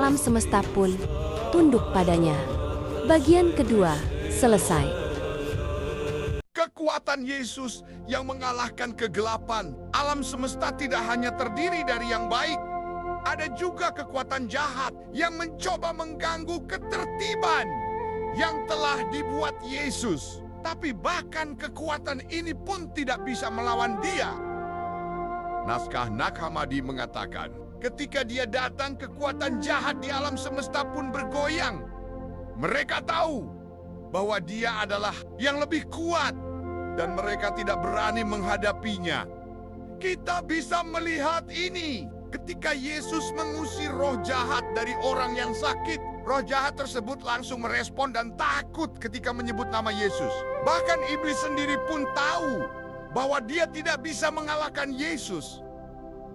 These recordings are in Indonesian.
alam semesta pun tunduk padanya. Bagian kedua selesai. Kekuatan Yesus yang mengalahkan kegelapan. Alam semesta tidak hanya terdiri dari yang baik. Ada juga kekuatan jahat yang mencoba mengganggu ketertiban yang telah dibuat Yesus. Tapi bahkan kekuatan ini pun tidak bisa melawan Dia. Naskah Nag Hammadi mengatakan, ketika Dia datang, kekuatan jahat di alam semesta pun bergoyang. Mereka tahu bahwa Dia adalah yang lebih kuat dan mereka tidak berani menghadapinya. Kita bisa melihat ini ketika Yesus mengusir roh jahat dari orang yang sakit. Roh jahat tersebut langsung merespon dan takut ketika menyebut nama Yesus. Bahkan iblis sendiri pun tahu bahwa dia tidak bisa mengalahkan Yesus.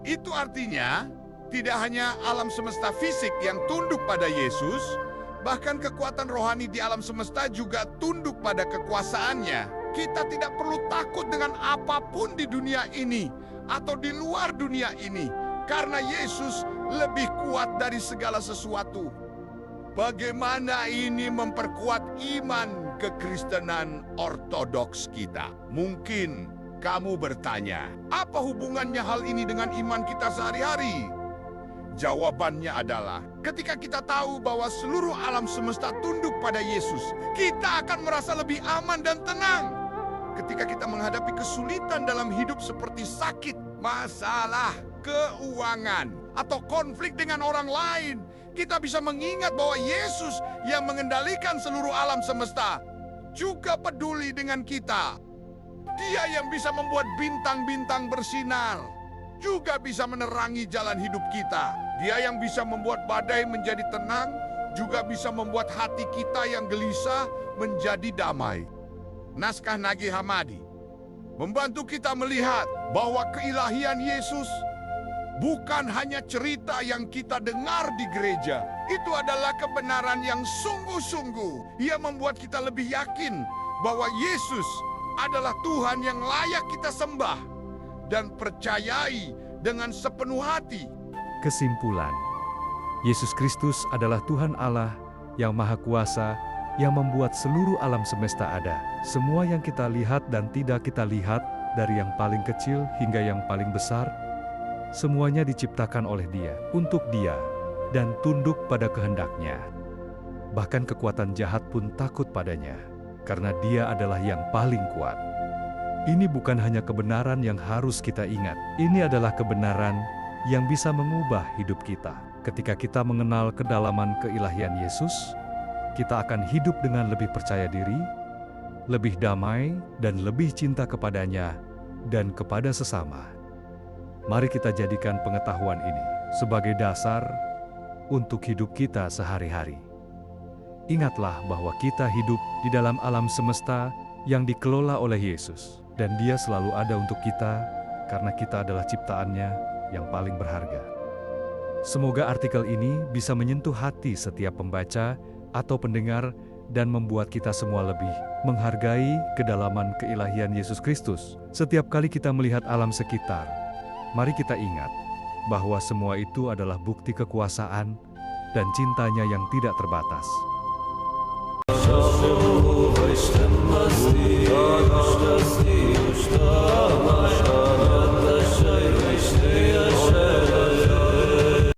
Itu artinya tidak hanya alam semesta fisik yang tunduk pada Yesus, bahkan kekuatan rohani di alam semesta juga tunduk pada kekuasaannya. Kita tidak perlu takut dengan apapun di dunia ini atau di luar dunia ini, karena Yesus lebih kuat dari segala sesuatu. Bagaimana ini memperkuat iman kekristenan ortodoks kita? Mungkin kamu bertanya, apa hubungannya hal ini dengan iman kita sehari-hari? Jawabannya adalah, ketika kita tahu bahwa seluruh alam semesta tunduk pada Yesus, kita akan merasa lebih aman dan tenang. Ketika kita menghadapi kesulitan dalam hidup seperti sakit, masalah, keuangan, atau konflik dengan orang lain, kita bisa mengingat bahwa Yesus yang mengendalikan seluruh alam semesta juga peduli dengan kita. Dia yang bisa membuat bintang-bintang bersinar, juga bisa menerangi jalan hidup kita. Dia yang bisa membuat badai menjadi tenang, juga bisa membuat hati kita yang gelisah menjadi damai. Naskah Nag Hammadi membantu kita melihat bahwa keilahian Yesus bukan hanya cerita yang kita dengar di gereja. Itu adalah kebenaran yang sungguh-sungguh. Ia membuat kita lebih yakin bahwa Yesus adalah Tuhan yang layak kita sembah dan percayai dengan sepenuh hati. Kesimpulan, Yesus Kristus adalah Tuhan Allah yang Maha Kuasa, yang membuat seluruh alam semesta ada. Semua yang kita lihat dan tidak kita lihat, dari yang paling kecil hingga yang paling besar, semuanya diciptakan oleh Dia, untuk Dia, dan tunduk pada kehendak-Nya. Bahkan kekuatan jahat pun takut padanya, karena Dia adalah yang paling kuat. Ini bukan hanya kebenaran yang harus kita ingat, ini adalah kebenaran yang bisa mengubah hidup kita. Ketika kita mengenal kedalaman keilahian Yesus, kita akan hidup dengan lebih percaya diri, lebih damai, dan lebih cinta kepadanya dan kepada sesama. Mari kita jadikan pengetahuan ini sebagai dasar untuk hidup kita sehari-hari. Ingatlah bahwa kita hidup di dalam alam semesta yang dikelola oleh Yesus, dan Dia selalu ada untuk kita karena kita adalah ciptaannya yang paling berharga. Semoga artikel ini bisa menyentuh hati setiap pembaca atau pendengar dan membuat kita semua lebih menghargai kedalaman keilahian Yesus Kristus. Setiap kali kita melihat alam sekitar, mari kita ingat bahwa semua itu adalah bukti kekuasaan dan cintanya yang tidak terbatas.